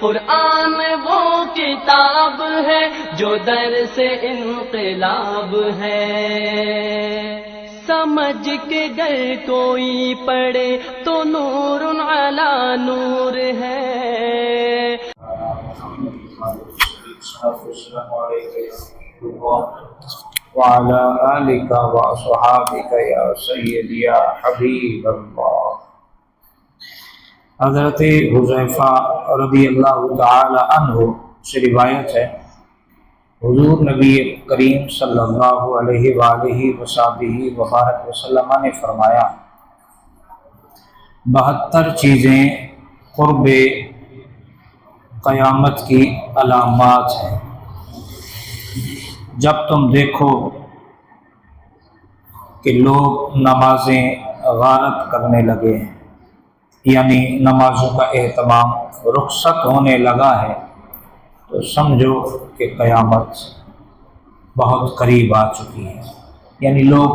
قرآن وہ کتاب ہے جو در سے انقلاب ہے، سمجھ کے گر کوئی پڑھے تو نور علی نور ہے۔ وعلى آلك وأصحابك يا سيدي يا حبيب اللہ۔ حضرت حذیفہ رضی اللہ تعالی عنہ سے روایت ہے، حضور نبی کریم صلی اللہ علیہ وآلہ وصحبہ وبارک وسلم نے فرمایا، 72 چیزیں قرب قیامت کی علامات ہیں۔ جب تم دیکھو کہ لوگ نمازیں غارت کرنے لگے ہیں، یعنی نمازوں کا اہتمام رخصت ہونے لگا ہے، تو سمجھو کہ قیامت بہت قریب آ چکی ہے۔ یعنی لوگ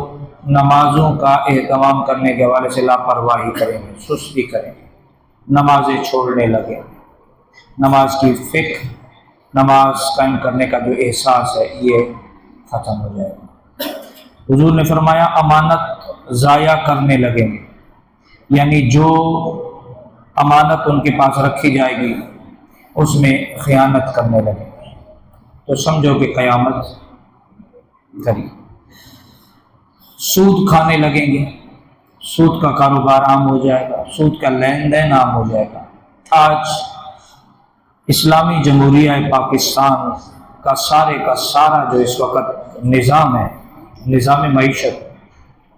نمازوں کا اہتمام کرنے کے حوالے سے لاپرواہی کریں گے، سستی کریں گے، نمازیں چھوڑنے لگیں، نماز کی فکر، نماز قائم کرنے کا جو احساس ہے یہ ختم ہو جائے گا۔ حضور نے فرمایا امانت ضائع کرنے لگیں گے، یعنی جو امانت ان کے پاس رکھی جائے گی اس میں خیانت کرنے لگیں گے، تو سمجھو کہ قیامت قریب۔ سود کھانے لگیں گے، سود کا کاروبار عام ہو جائے گا، سود کا لین دین عام ہو جائے گا۔ آج اسلامی جمہوریہ پاکستان کا سارا جو اس وقت نظام ہے، نظام معیشت،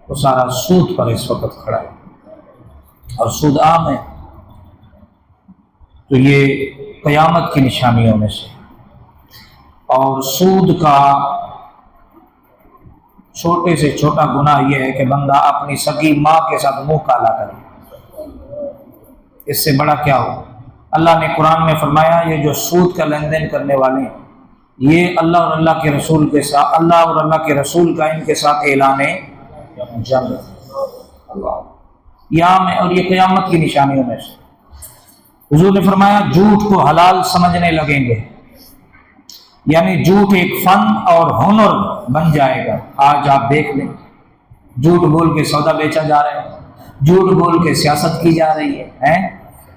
وہ سارا سود پر اس وقت کھڑا ہے اور سود عام ہے۔ تو یہ قیامت کی نشانیوں میں سے، اور سود کا چھوٹے سے چھوٹا گناہ یہ ہے کہ بندہ اپنی سگی ماں کے ساتھ منہ کالا کرے، اس سے بڑا کیا ہو؟ اللہ نے قرآن میں فرمایا یہ جو سود کا لین دین کرنے والے ہیں، یہ اللہ اور اللہ کے رسول کے ساتھ، اللہ اور اللہ کے رسول کا ان کے ساتھ اعلان جنگ اللہ یہاں میں، اور یہ قیامت کی نشانیوں میں سے۔ حضور نے فرمایا جھوٹ کو حلال سمجھنے لگیں گے، یعنی جھوٹ ایک فن اور ہنر بن جائے گا۔ آج آپ دیکھ لیں، جھوٹ بول کے سودا بیچا جا رہا ہے، جھوٹ بول کے سیاست کی جا رہی ہے۔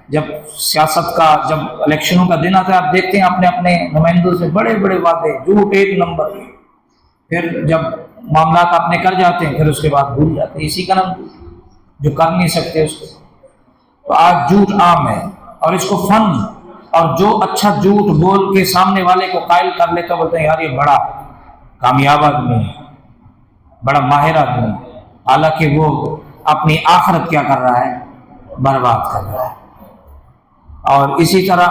جب سیاست کا، جب الیکشنوں کا دن آتا ہے، آپ دیکھتے ہیں اپنے اپنے نمائندوں سے بڑے بڑے وعدے، جھوٹ ایک نمبر، پھر جب معاملات اپنے کر جاتے ہیں پھر اس کے بعد بھول جاتے ہیں، اسی کا نام جو کر نہیں سکتے اس کو۔ تو آج جھوٹ عام ہے اور اس کو فن، اور جو اچھا جھوٹ بول کے سامنے والے کو قائل کر لیتا بولتے ہیں یار یہ بڑا کامیاب آدمی ہے، بڑا ماہر آدمی ہے، حالانکہ وہ اپنی آخرت کیا کر رہا ہے؟ برباد کر رہا ہے۔ اور اسی طرح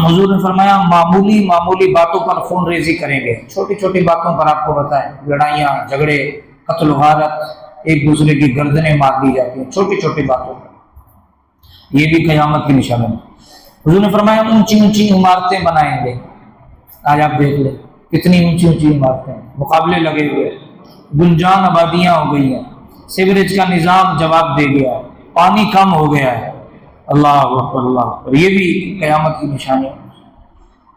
حضور نے فرمایا معمولی باتوں پر خون ریزی کریں گے، چھوٹی چھوٹی باتوں پر آپ کو بتائیں، لڑائیاں، جھگڑے، قتل و غارت، ایک دوسرے کی گردنیں مار دی جاتی ہیں چھوٹی چھوٹی باتوں پر، یہ بھی قیامت کی نشانی ہے۔ حضور نے فرمایا اونچی اونچی عمارتیں بنائیں گے۔ آج آپ دیکھ لیں کتنی اونچی اونچی عمارتیں، مقابلے لگے ہوئے، گنجان آبادیاں ہو گئی ہیں، سیوریج کا نظام جواب دے گیا ہے، پانی کم ہو گیا ہے۔ اللہ اکبر اللہ اکبر، یہ بھی قیامت کی نشانی ہے۔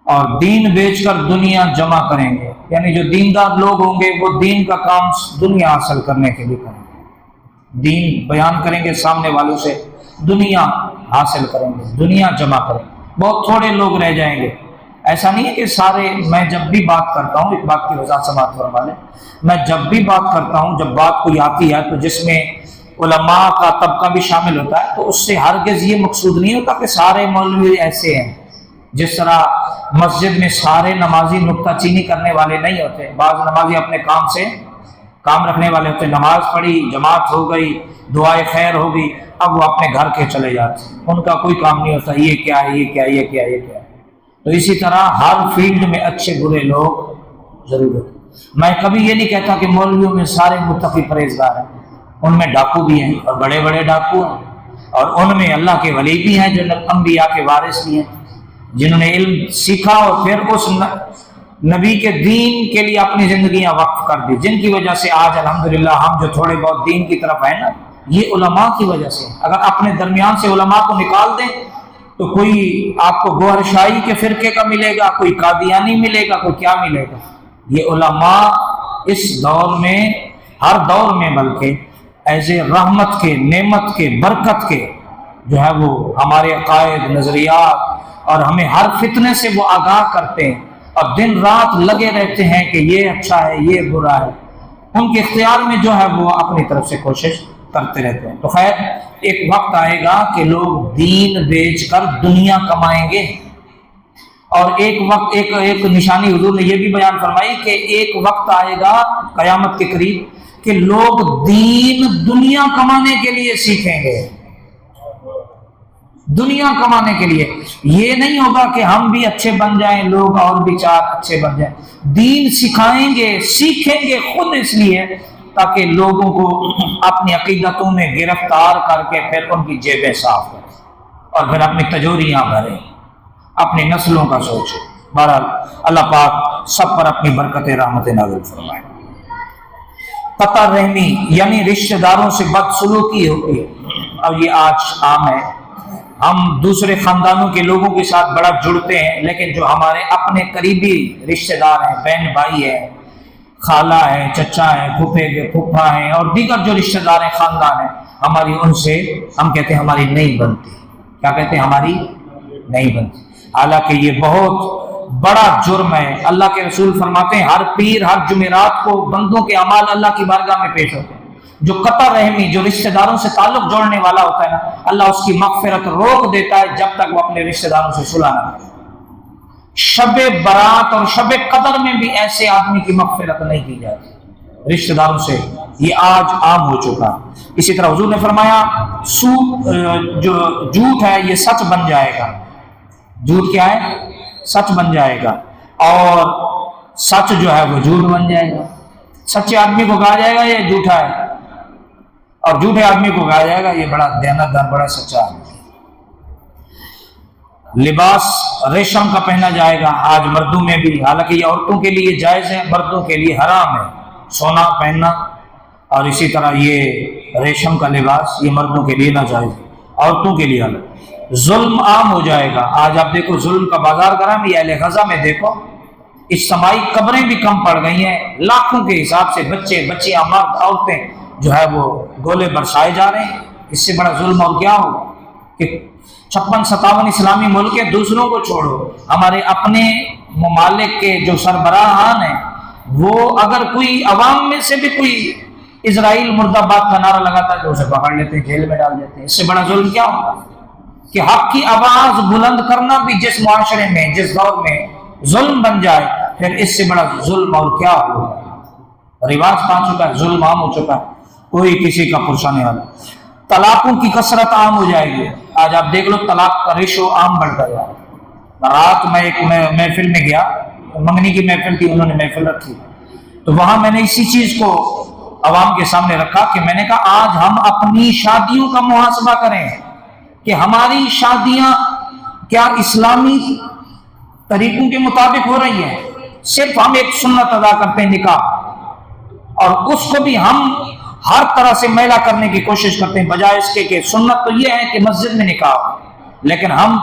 اور دین بیچ کر دنیا جمع کریں گے، یعنی جو دیندار لوگ ہوں گے وہ دین کا کام دنیا حاصل کرنے کے لیے کریں گے، دین بیان کریں گے سامنے والوں سے، دنیا حاصل کریں گے، دنیا جمع کریں گے۔ بہت تھوڑے لوگ رہ جائیں گے، ایسا نہیں ہے کہ سارے۔ میں جب بھی بات کرتا ہوں، ایک بات کی وضاحت سماعت فرما لیں، میں جب بھی بات کرتا ہوں، جب بات کوئی آتی ہے تو جس میں علماء کا طبقہ بھی شامل ہوتا ہے، تو اس سے ہرگز یہ مقصود نہیں ہوتا کہ سارے مولوی ایسے ہیں۔ جس طرح مسجد میں سارے نمازی نکتہ چینی کرنے والے نہیں ہوتے، بعض نمازی اپنے کام سے کام رکھنے والے ہوتے، نماز پڑھی، جماعت ہو گئی، دعائے خیر ہو گئی، اب وہ اپنے گھر کے چلے جاتے ہیں، ان کا کوئی کام نہیں ہوتا یہ کیا ہے، یہ کیا ہے، یہ کیا ہے، یہ کیا ہے۔ تو اسی طرح ہر فیلڈ میں اچھے برے لوگ ضرور ہوتے۔ میں کبھی یہ نہیں کہتا کہ مولویوں میں سارے متقی پرہیزگار ہیں، ان میں ڈاکو بھی ہیں اور بڑے بڑے ڈاکو ہیں، اور ان میں اللہ کے ولی بھی ہیں جو انبیاء کے وارث بھی ہیں، جنہوں نے علم سیکھا اور پھر اس نبی کے دین کے لیے اپنی زندگیاں وقف کر دی، جن کی وجہ سے آج الحمدللہ ہم جو تھوڑے بہت دین کی طرف ہیں نا، یہ علماء کی وجہ سے۔ اگر اپنے درمیان سے علماء کو نکال دیں تو کوئی آپ کو گوہر شاہی کے فرقے کا ملے گا، کوئی قادیانی ملے گا، کوئی کیا ملے گا۔ یہ علماء اس دور میں، ہر دور میں بلکہ ایسے رحمت کے، نعمت کے، برکت کے جو ہے وہ ہمارے عقائد، نظریات اور ہمیں ہر فتنے سے وہ آگاہ کرتے ہیں اور دن رات لگے رہتے ہیں کہ یہ اچھا ہے، یہ برا ہے۔ ان کے اختیار میں جو ہے وہ اپنی طرف سے کوشش کرتے رہتے ہیں۔ تو خیر ایک وقت آئے گا کہ لوگ دین بیچ کر دنیا کمائیں گے، اور ایک نشانی حضور نے یہ بھی بیان فرمائی کہ ایک وقت آئے گا قیامت کے قریب کہ لوگ دین دنیا کمانے کے لیے سیکھیں گے، دنیا کمانے کے لیے۔ یہ نہیں ہوگا کہ ہم بھی اچھے بن جائیں، لوگ اور بھی چار اچھے بن جائیں۔ دین سکھائیں گے، سیکھیں گے خود اس لیے تاکہ لوگوں کو اپنی عقیدتوں میں گرفتار کر کے پھر ان کی جیبیں صاف کریں اور پھر اپنی تجوریاں بھریں، اپنی نسلوں کا سوچیں۔ بہرحال اللہ پاک سب پر اپنی برکت رحمت نازل فرمائے۔ قطع رحمی یعنی رشتہ داروں سے بدسلوکی ہوتی ہے، اور یہ آج عام ہے۔ ہم دوسرے خاندانوں کے لوگوں کے ساتھ بڑا جڑتے ہیں، لیکن جو ہمارے اپنے قریبی رشتہ دار ہیں، بہن بھائی ہیں، خالہ ہے، چچا ہے، پھوپھا ہیں اور دیگر جو رشتہ دار ہیں، خاندان ہیں، ہماری ان سے ہم کہتے ہیں ہماری نہیں بنتی۔ کیا کہتے ہیں؟ ہماری نہیں بنتی۔ حالانکہ یہ بہت بڑا جرم ہے۔ اللہ کے رسول فرماتے ہیں ہر پیر ہر جمعرات کو بندوں کے اعمال اللہ کی بارگاہ میں پیش ہوتے ہیں۔ جو قطع رحمی، جو رشتہ داروں سے تعلق جوڑنے والا ہوتا ہے نا، اللہ اس کی مغفرت روک دیتا ہے جب تک وہ اپنے رشتہ داروں سے صلح نہ کرے۔ شب برات اور شب قدر میں بھی ایسے آدمی کی مغفرت نہیں کی جاتی رشتہ داروں سے، یہ آج عام ہو چکا۔ اسی طرح حضور نے فرمایا جو جھوٹ ہے یہ سچ بن جائے گا۔ جھوٹ کیا ہے؟ سچ بن جائے گا، اور سچ جو ہے وہ جھوٹ بن جائے گا۔ سچے آدمی کو کہا جائے گا یہ جھوٹا ہے، اور جھوٹے آدمی کو کہا جائے گا یہ بڑا دیانتدار، بڑا سچا ہے۔ لباس ریشم کا پہنا جائے گا آج مردوں میں بھی، حالانکہ یہ عورتوں کے لیے جائز ہے، مردوں کے لیے حرام ہے سونا پہننا، اور اسی طرح یہ ریشم کا لباس یہ مردوں کے لیے ناجائز ہے، عورتوں کے لیے الگ۔ ظلم عام ہو جائے گا۔ آج آپ دیکھو ظلم کا بازار گرم، یہ اہل غزہ میں دیکھو اجتماعی قبریں بھی کم پڑ گئی ہیں، لاکھوں کے حساب سے بچے بچیاں مرد عورتیں جو ہے وہ گولے برسائے جا رہے ہیں۔ اس سے بڑا ظلم اور کیا ہو کہ 56-57 اسلامی ملک کے دوسروں کو چھوڑو، ہمارے اپنے ممالک کے جو سربراہان ہیں وہ اگر کوئی عوام میں سے بھی کوئی اسرائیل مرد آباد کا نعرہ لگاتا ہے تو اسے پکڑ لیتے ہیں، جیل میں ڈال دیتے ہیں۔ اس سے بڑا ظلم کیا ہوگا کہ حق کی آواز بلند کرنا بھی جس معاشرے میں، جس دور میں ظلم بن جائے، پھر اس سے بڑا ظلم اور کیا ہوگا۔ رواج پا چکا ہے، ظلم عام ہو چکا ہے، کوئی کسی کا پرسہ نہیں والا۔ طلاقوں کی کثرت عام ہو جائے گی۔ آج آپ دیکھ لو طلاق کا ریشو عام بڑھتا جا رہا ہے۔ رات میں ایک محفل میں گیا، منگنی کی محفل تھی، انہوں نے محفل رکھی، تو وہاں میں نے اسی چیز کو عوام کے سامنے رکھا کہ میں نے کہا آج ہم اپنی شادیوں کا محاسبہ کریں کہ ہماری شادیاں کیا اسلامی طریقوں کے مطابق ہو رہی ہیں۔ صرف ہم ایک سنت ادا کرتے ہیں نکاح، اور اس کو بھی ہم ہر طرح سے میلا کرنے کی کوشش کرتے ہیں، بجائے اس کے کہ سنت تو یہ ہے کہ مسجد میں نکاح ہو، لیکن ہم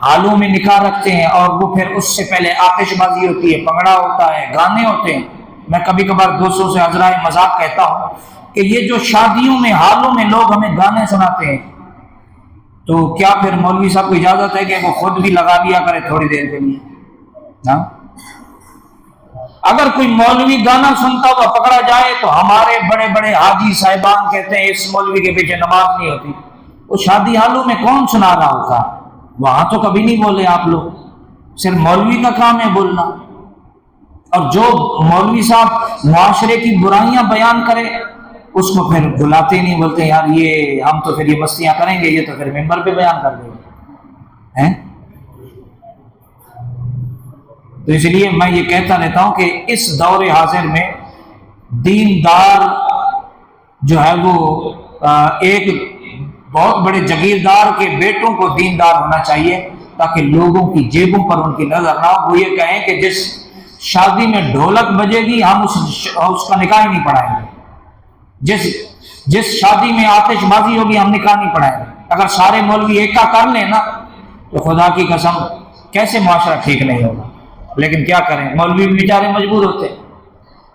حالوں میں نکاح رکھتے ہیں، اور وہ پھر اس سے پہلے آتش بازی ہوتی ہے، پگڑا ہوتا ہے، گانے ہوتے ہیں۔ میں کبھی کبھار دوستوں سے عذرائے مذاق کہتا ہوں کہ یہ جو شادیوں میں حالوں میں لوگ ہمیں گانے سناتے ہیں، تو کیا پھر مولوی صاحب کو اجازت ہے کہ وہ خود بھی لگا لیا کرے تھوڑی دیر کے لیے؟ ہاں، اگر کوئی مولوی گانا سنتا ہوا پکڑا جائے تو ہمارے بڑے بڑے حاجی صاحبان کہتے ہیں اس مولوی کے پیچھے نماز نہیں ہوتی۔ وہ شادی حالوں میں کون سنا رہا ہوتا؟ وہاں تو کبھی نہیں بولے آپ لوگ، صرف مولوی کا کام ہے بولنا۔ اور جو مولوی صاحب معاشرے کی برائیاں بیان کرے اس کو پھر بلاتے نہیں، بولتے یار یہ ہم تو پھر یہ مستیاں کریں گے، یہ تو پھر ممبر پہ بیان کر دیں گے۔ تو اس لیے میں یہ کہتا رہتا ہوں کہ اس دور حاضر میں دیندار جو ہے وہ ایک بہت بڑے جگیردار کے بیٹوں کو دیندار ہونا چاہیے تاکہ لوگوں کی جیبوں پر ان کی نظر نہ ہو۔ وہ یہ کہیں کہ جس شادی میں ڈھولک بجے گی ہم اس کا نکاح ہی نہیں پڑھائیں گے، جس شادی میں آتش بازی ہوگی ہم نکاح نہیں پڑھائیں گے۔ اگر سارے مولوی ایک کا کر لیں نا تو خدا کی قسم کیسے معاشرہ ٹھیک نہیں ہوگا. لیکن کیا کریں, مولوی بیچارے مجبور ہوتے ہیں.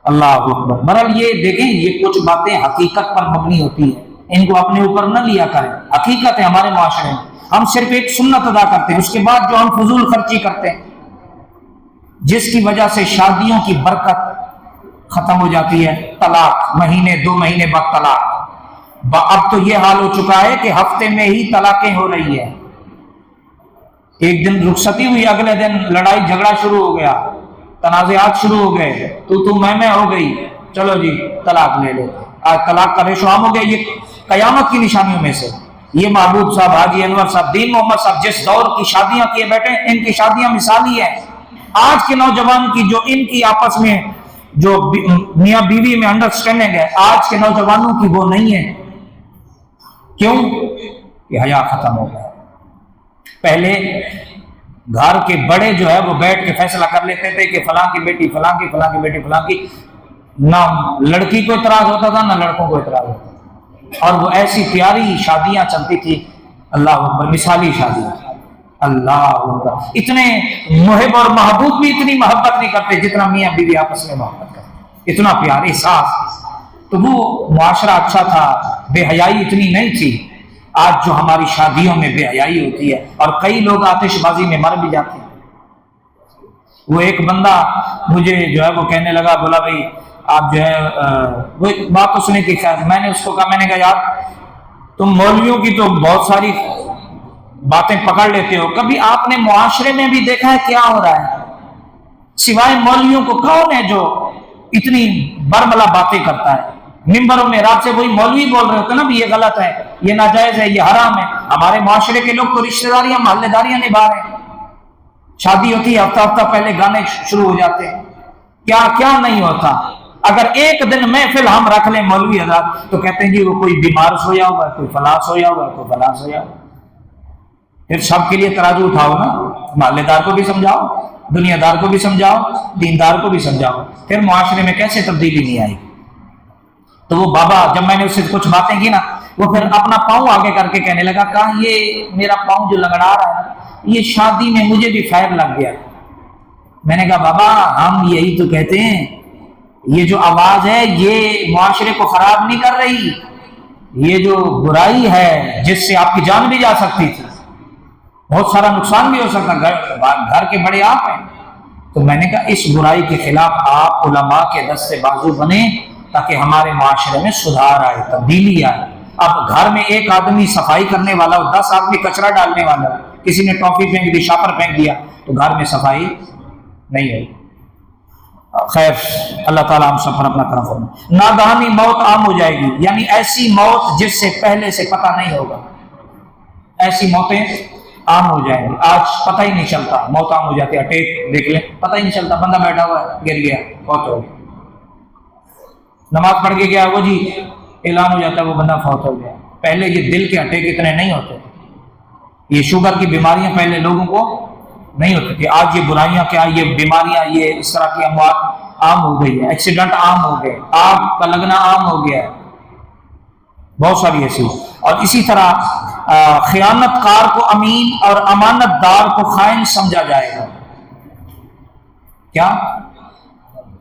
اللہ اکبر. بہرحال یہ دیکھیں, یہ کچھ باتیں حقیقت پر مبنی ہوتی ہیں, ان کو اپنے اوپر نہ لیا کریں. حقیقت ہے ہمارے معاشرے میں, ہم صرف ایک سنت ادا کرتے ہیں, اس کے بعد جو ہم فضول خرچی کرتے ہیں جس کی وجہ سے شادیوں کی برکت ختم ہو جاتی ہے. طلاق, مہینے 2 مہینے بعد طلاق. اب تو یہ حال ہو چکا ہے کہ ہفتے میں ہی طلاقیں ہو رہی ہیں. ایک دن رخصتی ہوئی, اگلے دن لڑائی جھگڑا شروع ہو گیا, تنازعات شروع ہو گئے, تو میں ہو گئی, چلو جی طلاق لے لو. آج طلاق کا ریشو عام ہو گیا. یہ قیامت کی نشانیوں میں سے. یہ محبوب صاحب, حاجی انور صاحب, دین محمد صاحب جس دور کی شادیاں کیے بیٹھے, ان کی شادیاں مثالی ہیں. آج کے نوجوان کی جو ان کی آپس میں جو میاں بیوی میں انڈرسٹینڈنگ ہے, آج کے نوجوانوں کی وہ نہیں ہے. کیوں؟ کہ حیا ختم ہو گیا. پہلے گھر کے بڑے جو ہے وہ بیٹھ کے فیصلہ کر لیتے تھے کہ فلاں کی بیٹی فلاں کی, فلاں کی بیٹی فلاں کی. نہ لڑکی کو اعتراض ہوتا تھا, نہ لڑکوں کو اعتراض ہوتا تھا, اور وہ ایسی پیاری شادیاں چلتی تھی. اللہ اکبر, مثالی شادیاں. اللہ اکبر. اتنے محب اور محبوب بھی اتنی محبت نہیں کرتے جتنا میاں بیوی آپس میں محبت کرتے. اتنا پیار, احساس. تو وہ معاشرہ اچھا تھا, بے حیائی اتنی نہیں تھی. آج جو ہماری شادیوں میں بے حیائی ہوتی ہے, اور کئی لوگ آتش بازی میں مر بھی جاتے ہیں. وہ ایک بندہ مجھے جو ہے وہ کہنے لگا, بولا بھائی آپ جو ہے وہ بات تو سنی تھی. خیر, میں نے اس کو کہا, میں نے کہا یار تم مولویوں کی تو بہت ساری باتیں پکڑ لیتے ہو, کبھی آپ نے معاشرے میں بھی دیکھا ہے کیا ہو رہا ہے؟ سوائے مولویوں کو کون ہے جو اتنی برملا باتیں کرتا ہے؟ ممبروں میں رات سے وہی مولوی بول رہے ہوتے نا بھی یہ غلط ہے, یہ ناجائز ہے, یہ حرام ہے. ہمارے معاشرے کے لوگ تو رشتہ داریاں محلے داریاں نبھا رہے ہیں. شادی ہوتی ہے, ہفتہ ہفتہ پہلے گانے شروع ہو جاتے ہیں. کیا کیا نہیں ہوتا. اگر ایک دن محفل ہم رکھ لیں مولوی حضرات, تو کہتے ہیں جی وہ کوئی بیمار سویا ہوا ہے, کوئی فلاں سویا ہوا ہے, کوئی فلاں سویا ہوا ہے. پھر سب کے لیے ترازو اٹھاؤ نا, محلے دار کو بھی سمجھاؤ, دنیا دار کو بھی سمجھاؤ, دیندار کو بھی سمجھاؤ. پھر معاشرے میں کیسے تبدیلی نہیں آئی؟ تو وہ بابا, جب میں نے اس سے کچھ باتیں کی نا, وہ پھر اپنا پاؤں آگے کر کے کہنے لگا, کہا یہ میرا پاؤں جو لگڑا رہا ہے, یہ شادی میں مجھے بھی خیر لگ گیا. میں نے کہا بابا ہم یہی تو کہتے ہیں, یہ جو آواز ہے یہ معاشرے کو خراب نہیں کر رہی, یہ جو برائی ہے جس سے آپ کی جان بھی جا سکتی تھی, بہت سارا نقصان بھی ہو سکتا. گھر کے بڑے آپ ہیں. تو میں نے کہا اس برائی کے خلاف آپ علماء کے دست سے بازو بنے, تاکہ ہمارے معاشرے میں سدھار آئے, تبدیلی آئے. اب گھر میں ایک آدمی صفائی کرنے والا ہو, 10 آدمی کچرا ڈالنے والا ہو, کسی نے ٹافی پھینک دی, شاپر پھینک دیا, تو گھر میں صفائی نہیں ہوئی. خیر, اللہ تعالیٰ ہم سب پر اپنا کرم فرمائے. ناگہانی موت عام ہو جائے گی, یعنی ایسی موت جس سے پہلے سے پتہ نہیں ہوگا. ایسی موتیں عام ہو جائیں گی. آج پتہ ہی نہیں چلتا, موت عام ہو جاتی ہے. اٹیک دیکھ لیں, پتہ ہی نہیں چلتا, بندہ بیٹھا ہوا ہے, گر گیا, فوت ہو گیا. نماز پڑھ کے گیا, وہ جی اعلان ہو جاتا ہے وہ بندہ فوت ہو گیا. پہلے یہ دل کے اٹیک اتنے نہیں ہوتے, یہ شوگر کی بیماریاں پہلے لوگوں کو نہیں ہوتی تھی. آج یہ برائیاں کیا, یہ بیماریاں, یہ اس طرح کی اموات عام ہو گئی ہے, ایکسیڈنٹ عام ہو گئے, آگ کا لگنا عام ہو گیا ہے, بہت ساری ایسی. اور اسی طرح خیانت کار کو امین اور امانت دار کو خائن سمجھا جائے گا. کیا؟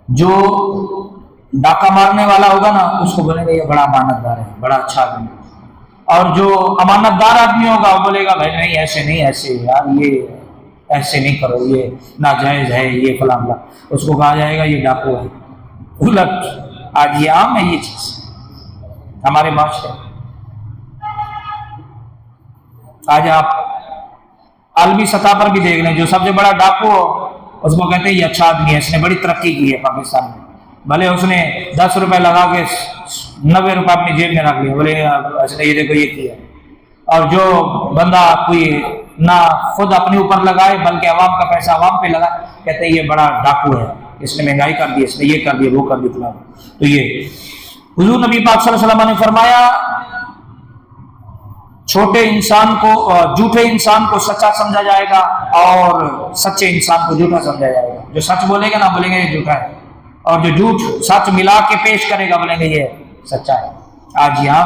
جو ڈاکہ مارنے والا ہوگا نا, اس کو بولے گا یہ بڑا امانت دار ہے, بڑا اچھا آدمی. اور جو امانت دار آدمی ہوگا وہ بولے گا بھائی نہیں ایسے نہیں, ایسے یار یہ ایسے نہیں کرو, یہ ناجائز ہے, یہ فلاں فلاں. اس کو کہا جائے گا یہ ڈاکو ہے. الٹ آج یہ عام ہے یہ چیز ہمارے معاشرے. آج آپ عالمی سطح پر بھی دیکھ لیں, جو سب سے بڑا ڈاکو ہو اس کو کہتے ہیں یہ اچھا آدمی ہے, اس نے بڑی ترقی کی ہے پاکستان میں. بھلے اس نے 10 روپے لگا کے 90 روپے اپنی جیب میں رکھ لیا, بولے اس نے یہ دیکھو یہ کیا. اور جو بندہ کوئی نہ خود اپنے اوپر لگائے بلکہ عوام کا پیسہ عوام پہ لگائے, کہتے ہیں یہ بڑا ڈاکو ہے, اس نے مہنگائی کر دی, اس نے یہ کر دیا, وہ کر دیا. تو یہ حضور نبی پاک صلی اللہ علیہ وسلم نے فرمایا چھوٹے انسان کو, جھوٹے انسان کو سچا سمجھا جائے گا, اور سچے انسان کو جھوٹا سمجھا جائے گا. جو سچ بولے گا نا بولیں گے یہ جھوٹا ہے, اور جو جھوٹ سچ ملا کے پیش کرے گا بولیں گے یہ سچا ہے. آج یہاں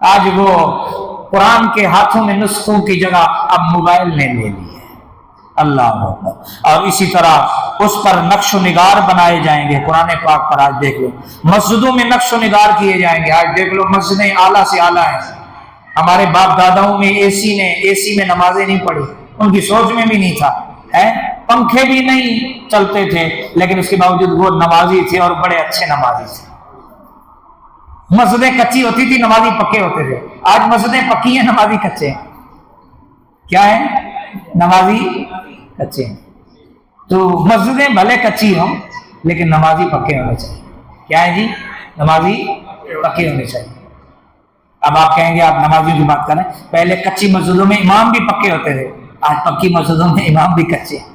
آج وہ قرآن کے ہاتھوں میں نسخوں کی جگہ اب موبائل نے لے لی ہے۔ اللہ اکبر۔ اور اسی طرح اس پر نقش و نگار بنائے جائیں گے۔ قرآن پاک پر آج دیکھ لو مسجدوں میں نقش و نگار کیے جائیں گے۔ آج دیکھ لو مسجدیں اعلیٰ سے اعلیٰ ہیں۔ ہمارے باپ داداؤں میں اے سی میں نمازیں نہیں پڑھی، ان کی سوچ میں بھی نہیں تھا، پنکھے بھی نہیں چلتے تھے، لیکن اس کے باوجود وہ نمازی تھے اور بڑے اچھے نمازی تھے۔ مسجدیں کچی ہوتی تھی، نمازی پکے ہوتے تھے۔ آج مسجدیں پکی ہیں، نمازی کچے ہیں۔ کیا ہے؟ نمازی کچے ہیں۔ تو مسجدیں بھلے کچی ہوں لیکن نمازی پکے ہونے چاہیے۔ کیا ہے جی؟ نمازی پکے ہونے چاہیے۔ اب آپ کہیں گے آپ نمازیوں کی بات کریں، پہلے کچی مسجدوں میں امام بھی پکے ہوتے تھے، آج پکی مسجدوں میں امام بھی کچے ہیں۔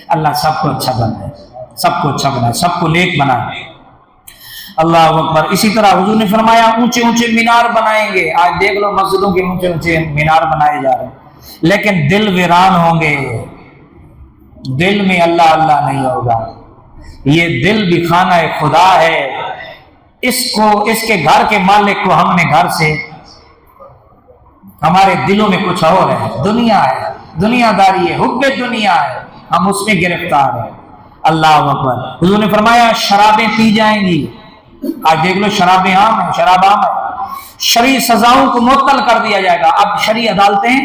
اللہ سب کو اچھا بنائے، سب کو اچھا بنائے، سب کو نیک بنائے۔ اللہ اکبر۔ اسی طرح حضور نے فرمایا اونچے اونچے مینار بنائیں گے۔ آج دیکھ لو مسجدوں کے اونچے اونچے مینار بنائے جا رہے ہیں، لیکن دل ویران ہوں گے، دل میں اللہ اللہ نہیں ہوگا۔ یہ دل بھی خانہ خدا ہے، اس کے گھر کے مالک کو ہم نے گھر سے، ہمارے دلوں میں کچھ اور ہے، دنیا ہے، دنیا داری ہے، حب دنیا ہے، ہم اس میں گرفتار ہیں۔ اللہ اکبر۔ حضور نے فرمایا شرابیں پی جائیں گی۔ آج دیکھ لو شرابیں عام ہیں، شراب عام ہے۔ شرعی سزاؤں کو معطل کر دیا جائے گا۔ اب شرعی عدالتیں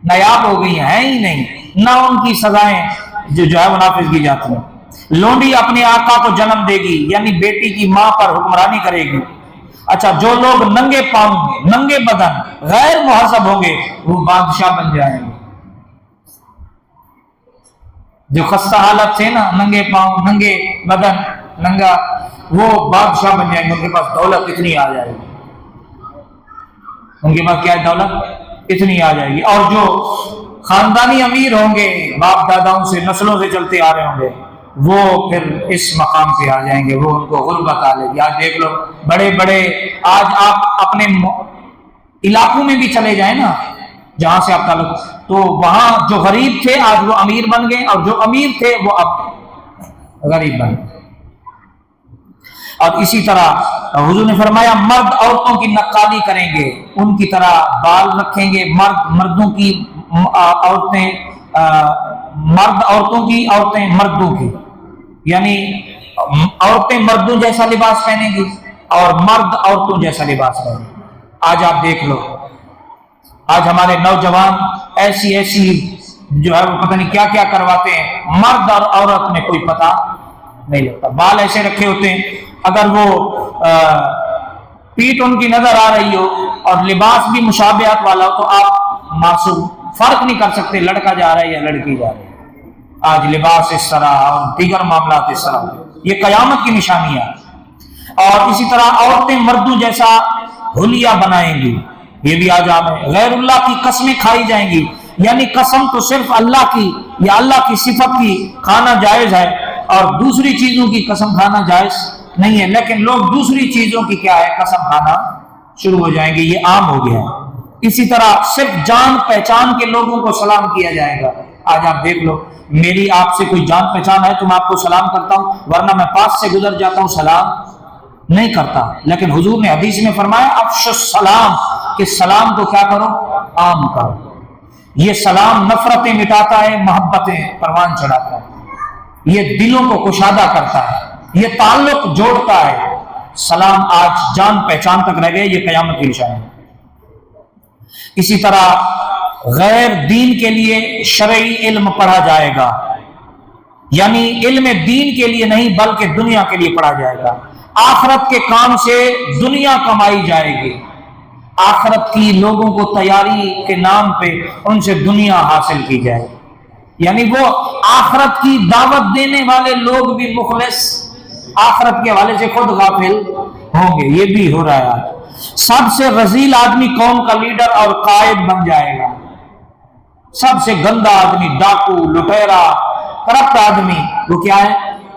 نایاب ہو گئی ہیں ہی نہیں، نہ ان کی سزائیں جو ہے وہ نافذ کی جاتی ہیں۔ لونڈی اپنے آقا کو جنم دے گی، یعنی بیٹی کی ماں پر حکمرانی کرے گی۔ اچھا، جو لوگ ننگے پاؤں ننگے بدن غیر مہذب ہوں گے وہ بادشاہ بن جائیں گے۔ جو خستہ حالت تھے نا، ننگے پاؤں ننگے بدن ننگا، وہ بادشاہ بن جائیں گے۔ ان کے پاس دولت اتنی آ جائے گی، ان کے پاس کیا دولت اتنی آ جائے گی۔ اور جو خاندانی امیر ہوں گے، باپ داداؤں سے نسلوں سے چلتے آ رہے ہوں گے، وہ پھر اس مقام پہ آ جائیں گے، وہ ان کو غربت آ لے گی۔ آج دیکھ لو بڑے بڑے، آج آپ اپنے علاقوں میں بھی چلے جائیں نا جہاں سے آپ تعلق، تو وہاں جو غریب تھے آج وہ امیر بن گئے، اور جو امیر تھے وہ اب غریب بن گئے۔ اور اسی طرح حضور نے فرمایا مرد عورتوں کی نقالی کریں گے، ان کی طرح بال رکھیں گے، مردوں کی عورتیں، مرد عورتوں کی، عورتیں مردوں کی، یعنی عورتیں مردوں جیسا لباس پہنیں گی اور مرد عورتوں جیسا لباس پہنیں گے۔ آج آپ دیکھ لو، آج ہمارے نوجوان ایسی جو ہے وہ پتہ نہیں کیا کیا کرواتے ہیں، مرد اور عورت میں کوئی پتہ نہیں لگتا۔ بال ایسے رکھے ہوتے ہیں، اگر وہ پیٹ ان کی نظر آ رہی ہو اور لباس بھی مشابہت والا ہو تو آپ معصوم فرق نہیں کر سکتے لڑکا جا رہا ہے یا لڑکی جا رہی ہے۔ آج لباس اس طرح اور دیگر معاملات اس طرح، یہ قیامت کی نشانیاں۔ اور اسی طرح عورتیں مردوں جیسا حلیہ بنائیں گی، یہ بھی آج عام ہے۔ غیر اللہ کی قسمیں کھائی جائیں گی، یعنی قسم تو صرف اللہ کی یا اللہ کی صفت کی کھانا جائز ہے، اور دوسری چیزوں کی قسم کھانا جائز نہیں ہے، لیکن لوگ دوسری چیزوں کی کیا ہے قسم کھانا شروع ہو جائیں گے، یہ عام ہو گیا ہے۔ اسی طرح صرف جان پہچان کے لوگوں کو سلام کیا جائے گا۔ آج آپ دیکھ لو، میری آپ سے کوئی جان پہچان ہے تو میں آپ کو سلام کرتا ہوں، ورنہ میں پاس سے گزر جاتا ہوں، سلام نہیں کرتا۔ لیکن حضور نے حدیث میں فرمایا افشوا السلام، کہ سلام کو کیا کرو، عام کرو۔ یہ سلام نفرتیں مٹاتا ہے، محبتیں پروان چڑھاتا ہے، یہ دلوں کو کشادہ کرتا ہے، یہ تعلق جوڑتا ہے۔ سلام آج جان پہچان تک رہ گئے، یہ قیامت کی نشانی ہے۔ اسی طرح غیر دین کے لیے شرعی علم پڑھا جائے گا، یعنی علم دین کے لیے نہیں بلکہ دنیا کے لیے پڑھا جائے گا۔ آخرت کے کام سے دنیا کمائی جائے گی، آخرت کی لوگوں کو تیاری کے نام پہ ان سے دنیا حاصل کی جائے گی، یعنی وہ آخرت کی دعوت دینے والے لوگ بھی مخلص، آخرت کے حوالے سے خود غافل ہوں گے۔ یہ بھی ہو رہا ہے آج۔ سب سے رذیل آدمی قوم کا لیڈر اور قائد بن جائے گا، سب سے گندا آدمی، ڈاکو، لٹیرا، کرپٹ آدمی، وہ کیا ہے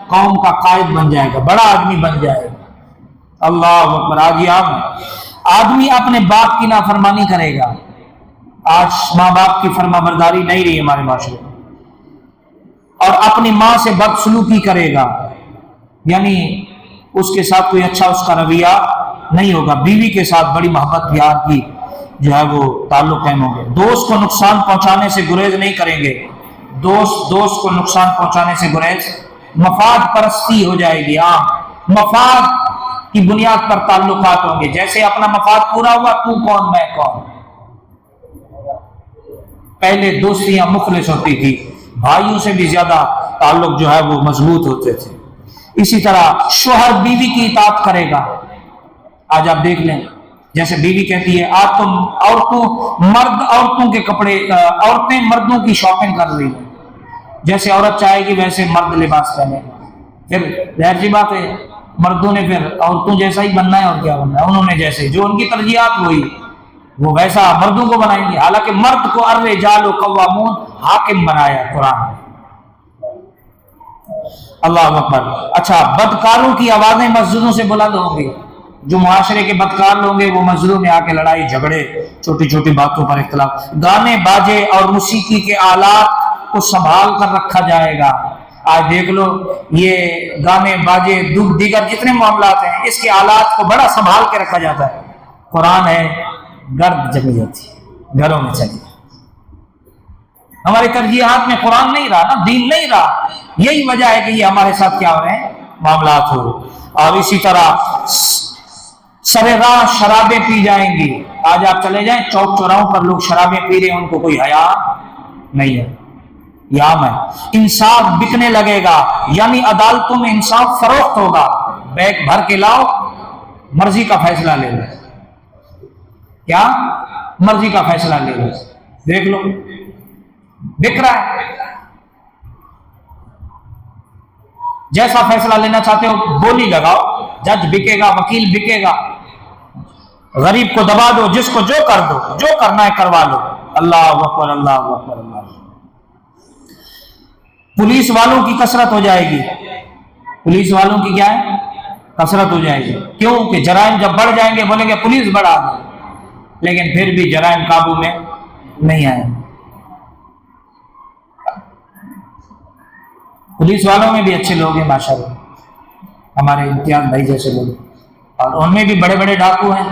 قوم کا قائد بن جائے گا، بڑا آدمی بن جائے گا۔ اللہ اکبر۔ آج یہ عام ہے، آدمی اپنے باپ کی نافرمانی کرے گا۔ آج ماں باپ کی فرما برداری نہیں رہی ہمارے معاشرے میں، اور اپنی ماں سے بدسلوکی کرے گا، یعنی اس کے ساتھ کوئی اچھا اس کا رویہ نہیں ہوگا، بیوی کے ساتھ بڑی محبت پیار کی جو ہے وہ تعلق قائم ہوں گے، دوست کو نقصان پہنچانے سے گریز نہیں کریں گے، دوست کو نقصان پہنچانے سے گریز، مفاد پرستی ہو جائے گی، مفاد کی بنیاد پر تعلقات ہوں گے، جیسے اپنا مفاد پورا ہوا تو کون میں کون۔ پہلے دوستیاں مخلص ہوتی تھی، بھائیوں سے بھی زیادہ تعلق جو ہے وہ مضبوط ہوتے تھے۔ اسی طرح شوہر بیوی کی اطاعت کرے گا۔ آج آپ دیکھ لیں، جیسے بیوی کہتی ہے آج تم عورتوں کے کپڑے، عورتیں مردوں کی شاپنگ کر رہی ہیں، جیسے عورت چاہے گی ویسے مرد لباس پہنے گا، پھر ظاہر سی بات ہے مردوں نے پھر عورتوں جیسا ہی بننا ہے، اور کیا بننا ہے، انہوں نے جیسے جو ان کی ترجیحات ہوئی وہ ویسا مردوں کو بنائیں گے، حالانکہ مرد کو الرجال قوامون حاکم بنایا قرآن نے۔ اللہ اکبر۔ اچھا، بدکاروں کی آوازیں مسجدوں سے بلند ہوں گی، جو معاشرے کے بدکار لوگ ہیں وہ مسجدوں میں آ کے لڑائی جھگڑے، چھوٹی چھوٹی باتوں پر اختلاف، گانے باجے اور موسیقی کے آلات کو سنبھال کر رکھا جائے گا۔ آج دیکھ لو یہ گانے باجے دیگر جتنے معاملات ہیں، اس کے آلات کو بڑا سنبھال کے رکھا جاتا ہے۔ قرآن ہے گرد جمی جاتی ہے، گھروں میں چلی، ہماری ترجیحات میں قرآن نہیں رہا نا، دین نہیں رہا، یہی وجہ ہے کہ یہ ہمارے ساتھ کیا ہو رہے ہیں، معاملات ہو۔ اور اسی طرح سرراہ شرابیں پی جائیں گی۔ آج آپ چلے جائیں چوک چوراہوں پر لوگ شرابیں پی رہے ہیں، ان کو کوئی حیا نہیں ہے، یہ عام ہے۔ انصاف بکنے لگے گا، یعنی عدالتوں میں انصاف فروخت ہوگا، بیگ بھر کے لاؤ، مرضی کا فیصلہ لے لو، کیا مرضی کا فیصلہ لے لو، دیکھ لو بک رہا ہے، جیسا فیصلہ لینا چاہتے ہو بولی لگاؤ، جج بکے گا، وکیل بکے گا، غریب کو دبا دو، جس کو جو کر دو، جو کرنا ہے کروا لو۔ اللہ اکبر، اللہ اکبر، اللہ اکبر۔ پولیس والوں کی کثرت ہو جائے گی، پولیس والوں کی کیا ہے، کثرت ہو جائے گی، کیوں کہ جرائم جب بڑھ جائیں گے بولیں گے پولیس بڑھا دو، لیکن پھر بھی جرائم قابو میں نہیں آئے۔ پولیس والوں میں بھی اچھے لوگ ہیں ماشاءاللہ، ہمارے امتیاز بھائی جیسے لوگ، اور ان میں بھی بڑے بڑے ڈاکو ہیں،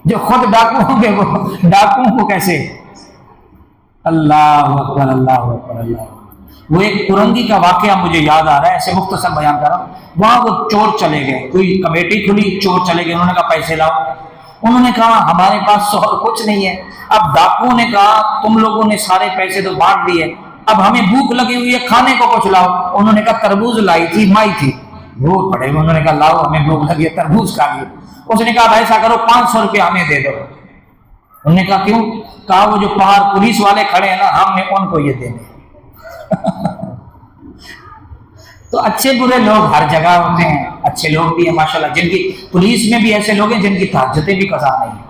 جو خود ڈاکو ہوں گے وہ ڈاکوؤں کو کیسے۔ اللہ اکبر، اللہ اکبر، اللہ اکبر۔ وہ ایک پرنگی کا واقعہ مجھے یاد آ رہا ہے، ایسے مختصر بیان کر رہا ہوں۔ وہاں وہ چور چلے گئے، کوئی کمیٹی کھلی، چور چلے گئے، انہوں نے کہا پیسے لاؤ، انہوں نے کہا ہمارے پاس تو کچھ نہیں ہے۔ اب ڈاکوؤں نے کہا تم لوگوں نے سارے پیسے تو بانٹ دیے، اب ہمیں بھوک لگی ہوئی ہے، کھانے کو کچھ لاؤ۔ انہوں نے کہا تربوز لائی تھی، مائی تھی، بھوک پڑے گی، انہوں نے کہا لاؤ ہمیں بھوک لگی ہے، تربوز کھا لیے۔ اس نے کہا ایسا کرو 500 روپے ہمیں دے دو۔ انہوں نے کہا کیوں؟ کہا وہ جو باہر پولیس والے کھڑے ہیں نا، ہم نے ان کو یہ دینے۔ تو اچھے برے لوگ ہر جگہ ہوتے ہیں، اچھے لوگ بھی ہیں ماشاءاللہ، جن کی پولیس میں بھی ایسے لوگ ہیں جن کی تہجدیں بھی قضا نہیں ہیں۔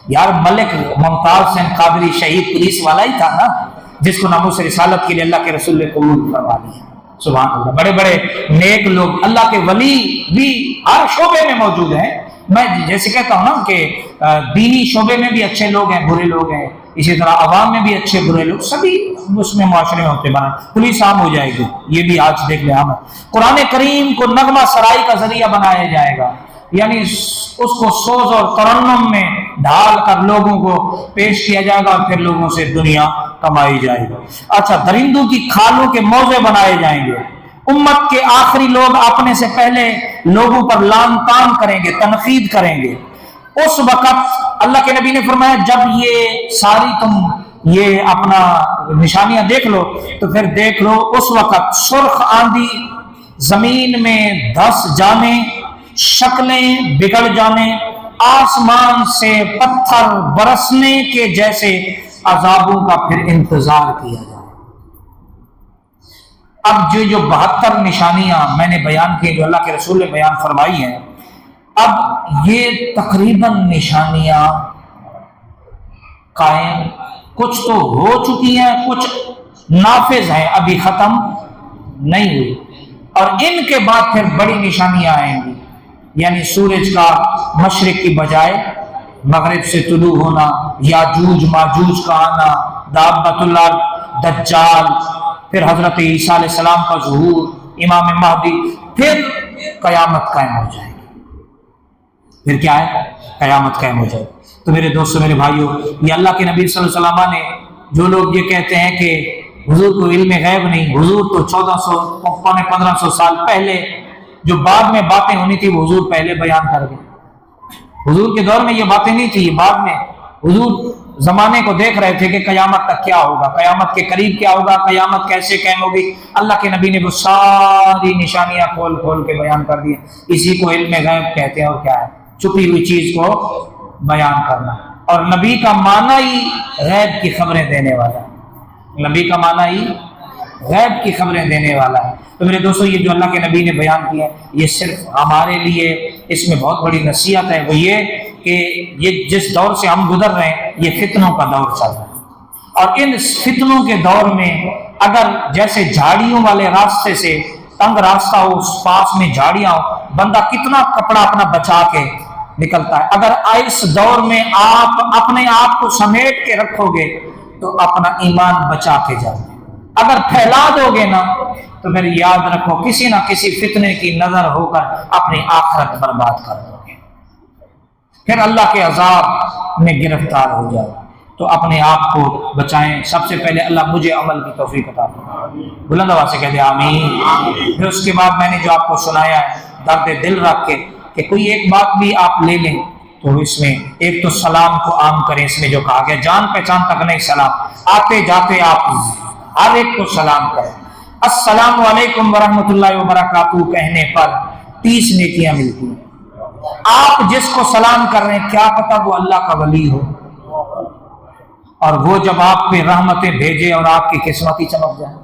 یار ملک ممتاز حسین قادری شہید پولیس والا ہی تھا نا، جس کو ناموس رسالت کے لیے اللہ کے رسول نے قبول فرما لیا۔ سبحان اللہ، بڑے بڑے نیک لوگ، اللہ کے ولی بھی ہر شعبے میں موجود ہیں۔ میں جیسے کہتا ہوں نا کہ دینی شعبے میں بھی اچھے لوگ ہیں، برے لوگ ہیں، اسی طرح عوام میں بھی اچھے برے لوگ، سبھی اس میں معاشرے میں ہوتے بنا، پولیس عام ہو جائے گی، یہ بھی آج دیکھ لیں ہم۔ قرآن کریم کو نغمہ سرائی کا ذریعہ بنایا جائے گا، یعنی اس کو سوز اور ترنم میں ڈھال کر لوگوں کو پیش کیا جائے گا، اور پھر لوگوں سے دنیا کمائی جائے گی۔ اچھا، درندوں کی کھالوں کے موضع بنائے جائیں گے، امت کے آخری لوگ اپنے سے پہلے لوگوں پر لعن طعن کریں گے، تنقید کریں گے۔ اس وقت اللہ کے نبی نے فرمایا جب یہ ساری تم یہ اپنا نشانیاں دیکھ لو تو پھر دیکھ لو اس وقت سرخ آندھی زمین میں دھس جانے، شکلیں بگڑ جانے، آسمان سے پتھر برسنے کے جیسے عذابوں کا پھر انتظار کیا جائے۔ اب جو 72 نشانیاں میں نے بیان کی، جو اللہ کے رسول نے بیان فرمائی ہیں، اب یہ تقریباً نشانیاں قائم، کچھ تو ہو چکی ہیں، کچھ نافذ ہیں، ابھی ختم نہیں ہوئی، اور ان کے بعد پھر بڑی نشانیاں آئیں گی، یعنی سورج کا مشرق کی بجائے مغرب سے طلوع ہونا، یاجوج ماجوج کا آنا، دابۃ الارض، دجال، پھر حضرت عیسیٰ علیہ السلام کا ظہور، امام مہدی، پھر قیامت قائم ہو جائے گی۔ پھر کیا ہے؟ قیامت قائم ہو جائے۔ تو میرے دوستوں، میرے بھائیوں، یہ اللہ کے نبی صلی اللہ علیہ وسلم نے، جو لوگ یہ کہتے ہیں کہ حضور کو علم غیب نہیں، حضور تو 1400 پونے 1500 سال پہلے جو بعد میں باتیں ہونی تھی وہ حضور پہلے بیان کر گئے۔ حضور کے دور میں یہ باتیں نہیں تھی، یہ بعد میں حضور زمانے کو دیکھ رہے تھے کہ قیامت تک کیا ہوگا، قیامت کے قریب کیا ہوگا، قیامت کیسے قائم ہوگی۔ اللہ کے نبی نے وہ ساری نشانیاں کھول کھول کے بیان کر دی۔ اسی کو علم غیب کہتے ہیں، اور کیا ہے؟ چھپی ہوئی چیز کو بیان کرنا۔ اور نبی کا معنی ہی غیب کی خبریں دینے والا ہے، نبی کا معنی ہی غیب کی خبریں دینے والا ہے۔ تو میرے دوستو، یہ جو اللہ کے نبی نے بیان کیا یہ صرف ہمارے لیے اس میں بہت بڑی نصیحت ہے، وہ یہ کہ یہ جس دور سے ہم گزر رہے ہیں یہ فتنوں کا دور چل رہا ہے، اور ان فتنوں کے دور میں اگر جیسے جھاڑیوں والے راستے سے تنگ راستہ ہو، اس پاس میں جھاڑیاں ہو، بندہ کتنا کپڑا اپنا بچا کے نکلتا ہے۔ اگر اس دور میں آپ اپنے آپ کو سمیٹ کے رکھو گے تو اپنا ایمان بچا کے جاؤ گے، اگر پھیلا دو گے نا تو پھر یاد رکھو کسی نہ کسی فتنے کی نظر ہو کر اپنی آخرت برباد کر دو گے، پھر اللہ کے عذاب میں گرفتار ہو جاؤ۔ تو اپنے آپ کو بچائیں۔ سب سے پہلے اللہ مجھے عمل کی توفیق عطا فرمائے، بلند آواز سے کہہ دیں آمین۔ پھر اس کے بعد میں نے جو آپ کو سنایا ہے درد دل رکھ کے کہ کوئی ایک بات بھی آپ لے لیں تو اس میں ایک تو سلام کو عام کریں، اس میں جو کہا گیا جان پہچان تک نہیں سلام، آتے جاتے آپ ہر ایک کو سلام کریں۔ السلام علیکم ورحمۃ اللہ وبرکاتہ کہنے پر 30 نیکیاں ملتی ہیں۔ آپ جس کو سلام کر رہے ہیں کیا پتہ وہ اللہ کا ولی ہو، اور وہ جب آپ پہ رحمتیں بھیجے اور آپ کی قسمت ہی چمک جائے،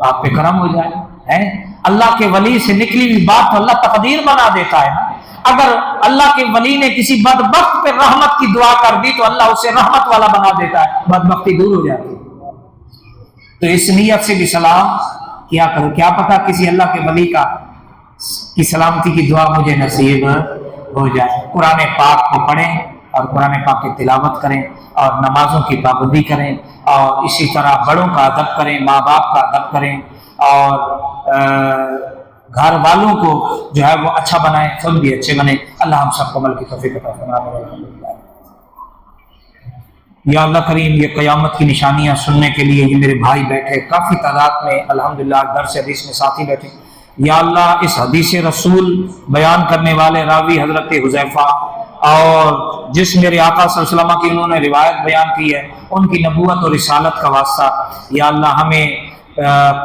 آپ پہ کرم ہو جائے۔ اللہ کے ولی سے نکلی ہوئی بات تو اللہ تقدیر بنا دیتا ہے نا۔ اگر اللہ کے ولی نے کسی بدبخت پہ رحمت کی دعا کر دی تو اللہ اسے رحمت والا بنا دیتا ہے، بدبختی دور ہو جاتی ہے۔ تو اس نیت سے بھی سلام کیا کرو، کیا پتہ کسی اللہ کے ولی کی سلامتی کی دعا مجھے نصیب ہو جائے۔ قرآن پاک کو پڑھیں اور قرآن پاک کی تلاوت کریں اور نمازوں کی پابندی کریں، اور اسی طرح بڑوں کا ادب کریں، ماں باپ کا ادب کریں، اور گھر والوں کو جو ہے وہ اچھا بنائیں، خود بھی اچھے بنیں۔ اللہ ہم سب کو عمل کی توفیق عطا فرمائے۔ یا اللہ کریم، یہ قیامت کی نشانیاں سننے کے لیے یہ میرے بھائی بیٹھے کافی تعداد میں الحمدللہ درس حدیث میں ساتھی بیٹھے، یا اللہ اس حدیث رسول بیان کرنے والے راوی حضرت حذیفہ اور جس میرے آقا صلی اللہ علیہ وسلم کی انہوں نے روایت بیان کی ہے ان کی نبوت اور رسالت کا واسطہ، یا اللہ ہمیں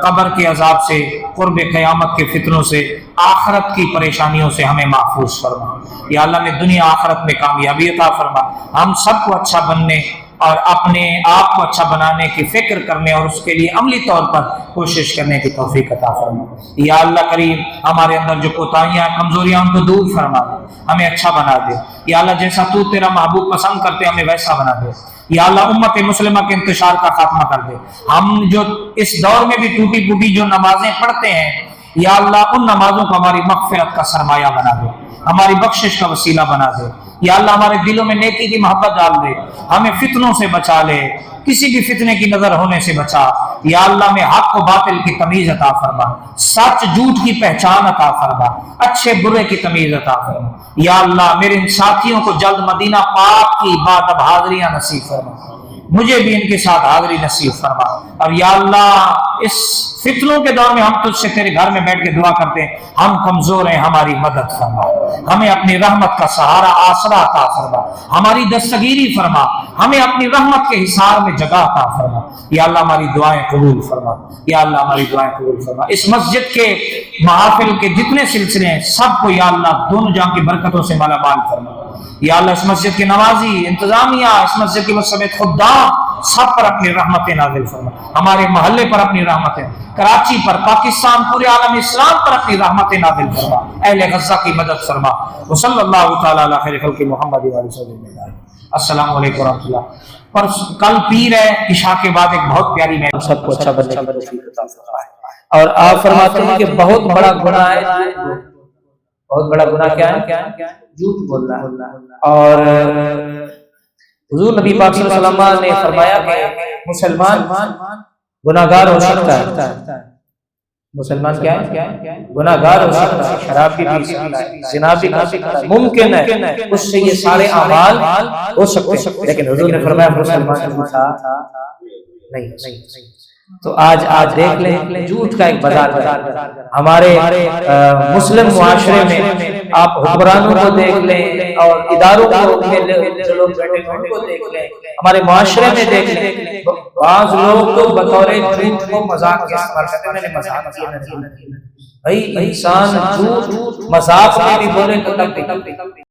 قبر کے عذاب سے، قرب قیامت کے فتنوں سے، آخرت کی پریشانیوں سے ہمیں محفوظ فرما۔ یا اللہ میں دنیا آخرت میں کامیابی عطا فرما، ہم سب کو اچھا بننے اور اپنے آپ کو اچھا بنانے کی فکر کرنے اور اس کے لیے عملی طور پر کوشش کرنے کی توفیق عطا فرما۔ یا اللہ کریم، ہمارے اندر جو کوتاہیاں کمزوریاں ان کو دور فرما دے، ہمیں اچھا بنا دے۔ یا اللہ جیسا تو تیرا محبوب پسند کرتے ہمیں ویسا بنا دے۔ یا اللہ امت مسلمہ کے انتشار کا خاتمہ کر دے۔ ہم جو اس دور میں بھی ٹوٹی پھوٹی جو نمازیں پڑھتے ہیں، یا اللہ ان نمازوں کو ہماری مغفرت کا سرمایہ بنا دے، ہماری بخشش کا وسیلہ بنا دے۔ یا اللہ ہمارے دلوں میں نیکی کی محبت ڈال دے، ہمیں فتنوں سے بچا لے، کسی بھی فتنے کی نظر ہونے سے بچا۔ یا اللہ میں حق و باطل کی تمیز عطا فرما، سچ جھوٹ کی پہچان عطا فرما، اچھے برے کی تمیز عطا فرما۔ یا اللہ میرے ان ساتھیوں کو جلد مدینہ پاک کی بعد اب حاضریاں نصیب فرما، مجھے بھی ان کے ساتھ حاضری نصیب فرما۔ اور یا اللہ اس فتنوں کے دور میں ہم تجھ سے تیرے گھر میں بیٹھ کے دعا کرتے ہیں، ہم کمزور ہیں، ہماری مدد فرما، ہمیں اپنی رحمت کا سہارا آسرا عطا فرما، ہماری دستگیری فرما، ہمیں اپنی رحمت کے حصار میں جگہ عطا فرما۔ یا اللہ ہماری دعائیں قبول فرما، یا اللہ ہماری دعائیں قبول فرما۔ اس مسجد کے محافل کے جتنے سلسلے ہیں سب کو یا اللہ دونوں جہاں کی برکتوں سے مالا مال فرما۔ یا اللہ اس مسجد کے نمازی، انتظامیہ، اس مسجد کے مستبد خدام سب پر اپنی رحمتیں نازل فرما، ہمارے محلے پر اپنی رحمتیں، کراچی پر، پاکستان، پورے عالم اسلام پر اپنی رحمتیں نازل فرما، اہل غزہ کی مدد فرما۔ وصلی اللہ تعالی علی خیر خلق محمد و علیہ وسلم۔ السلام علیکم ورحمۃ اللہ۔ پر کل پیر ہے، عشاء کے بعد ایک بہت پیاری میں سب کو اچھا بننے کی توفیق عطا فرمائے۔ اور آپ فرماتے ہیں کہ بہت بڑا گناہ ہے، بہت بڑا گناہ کیا ہے؟ جھوٹ بولنا ہے۔ اور حضور نبی پاک صلی اللہ علیہ وسلم نے فرمایا کہ مسلمان گناہگار ہو سکتا ہے مسلمان کیا ہے؟ گناہگار ہو سکتا ہے، شراب بھی پی سکتا ہے، زنا بھی کر سکتا ہے، ممکن ہے اس سے یہ سارے اعمال ہو سکتے ہیں، لیکن حضور نے فرمایا مسلمان جھوٹا نہیں۔ تو آج دیکھ لیں جھوٹ کا ایک بازار ہے ہمارے مسلم معاشرے میں، آپ حکمرانوں کو دیکھ لیں اور اداروں کو جو لوگ بیٹھے ہیں ان کو دیکھ لیں، ہمارے معاشرے میں دیکھ لیں، بعض لوگ تو بطور جھوٹ کو مذاق کے استعمال کرتے ہیں۔ میں نے مذاق کیا نہیں بھائی، انسان جھوٹ مذاق میں بھی بولے تو تب بھی